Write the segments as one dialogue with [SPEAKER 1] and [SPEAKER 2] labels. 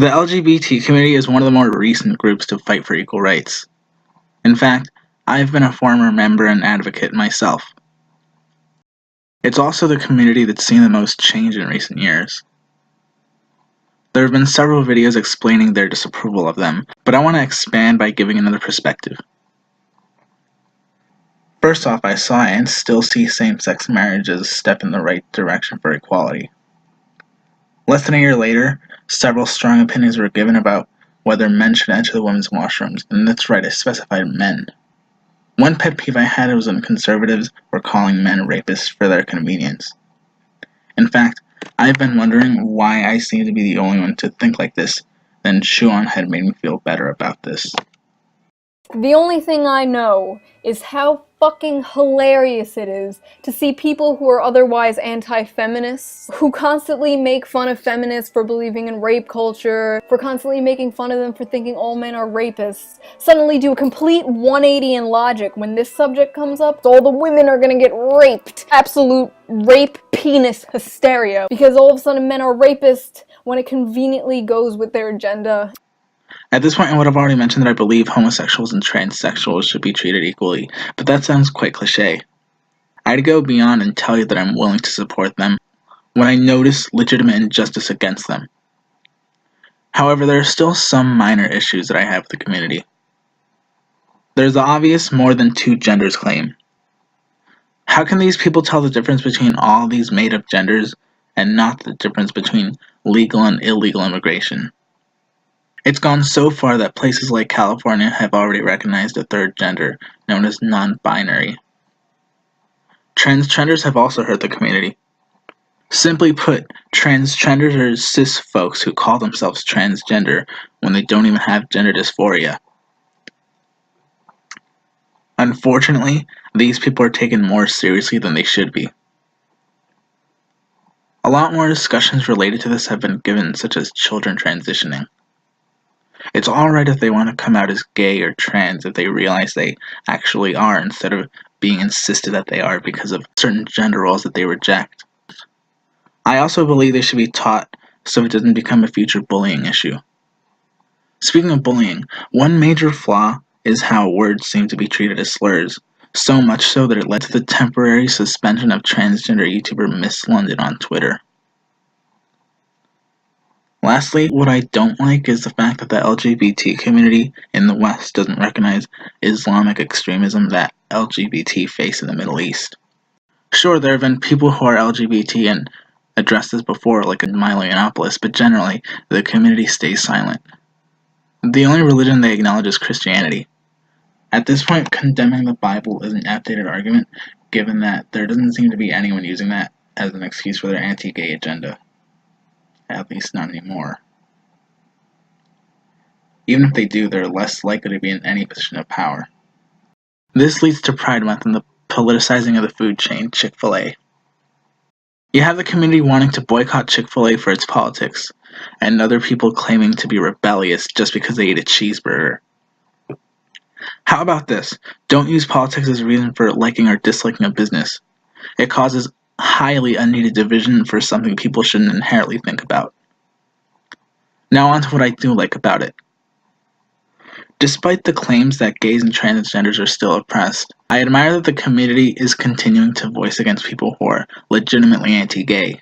[SPEAKER 1] The LGBT community is one of the more recent groups to fight for equal rights. In fact, I've been a former member and advocate myself. It's also the community that's seen the most change in recent years. There have been several videos explaining their disapproval of them, but I want to expand by giving another perspective. First off, I saw and still see same-sex marriage as a step in the right direction for equality. Less than a year later, several strong opinions were given about whether men should enter the women's washrooms, and that's right, I specified men. One pet peeve I had was when conservatives were calling men rapists for their convenience. In fact, I've been wondering why I seem to be the only one to think like this, then Shuon had made me feel better about this.
[SPEAKER 2] The only thing I know is how fucking hilarious it is to see people who are otherwise anti-feminists, who constantly make fun of feminists for believing in rape culture, for constantly making fun of them for thinking all men are rapists, suddenly do a complete 180 in logic when this subject comes up. So all the women are gonna get raped. Absolute rape penis hysteria. Because all of a sudden men are rapists when it conveniently goes with their agenda.
[SPEAKER 1] At this point, I would have already mentioned that I believe homosexuals and transsexuals should be treated equally, but that sounds quite cliché. I'd go beyond and tell you that I'm willing to support them when I notice legitimate injustice against them. However, there are still some minor issues that I have with the community. There's the obvious more than two genders claim. How can these people tell the difference between all these made-up genders and not the difference between legal and illegal immigration? It's gone so far that places like California have already recognized a third gender, known as non-binary. Transgenders have also hurt the community. Simply put, transgenders are cis folks who call themselves transgender when they don't even have gender dysphoria. Unfortunately, these people are taken more seriously than they should be. A lot more discussions related to this have been given, such as children transitioning. It's alright if they want to come out as gay or trans if they realize they actually are instead of being insisted that they are because of certain gender roles that they reject. I also believe they should be taught so it doesn't become a future bullying issue. Speaking of bullying, one major flaw is how words seem to be treated as slurs, so much so that it led to the temporary suspension of transgender YouTuber Miss London on Twitter. Lastly, what I don't like is the fact that the LGBT community in the West doesn't recognize Islamic extremism that LGBT face in the Middle East. Sure, there have been people who are LGBT and addressed this before, like in Milo Yiannopoulos, but generally, the community stays silent. The only religion they acknowledge is Christianity. At this point, condemning the Bible is an outdated argument, given that there doesn't seem to be anyone using that as an excuse for their anti-gay agenda. At least not anymore. Even if they do, they're less likely to be in any position of power. This leads to Pride Month and the politicizing of the food chain, Chick-fil-A. You have the community wanting to boycott Chick-fil-A for its politics, and other people claiming to be rebellious just because they ate a cheeseburger. How about this? Don't use politics as a reason for liking or disliking a business. It causes highly unneeded division for something people shouldn't inherently think about. Now on to what I do like about it. Despite the claims that gays and transgenders are still oppressed, I admire that the community is continuing to voice against people who are legitimately anti-gay.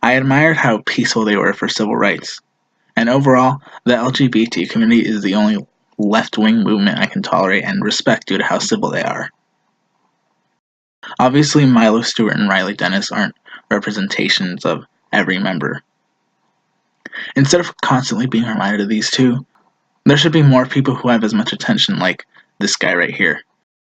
[SPEAKER 1] I admired how peaceful they were for civil rights, and overall, the LGBT community is the only left-wing movement I can tolerate and respect due to how civil they are. Obviously, Milo Stewart and Riley Dennis aren't representations of every member. Instead of constantly being reminded of these two, there should be more people who have as much attention like this guy right here.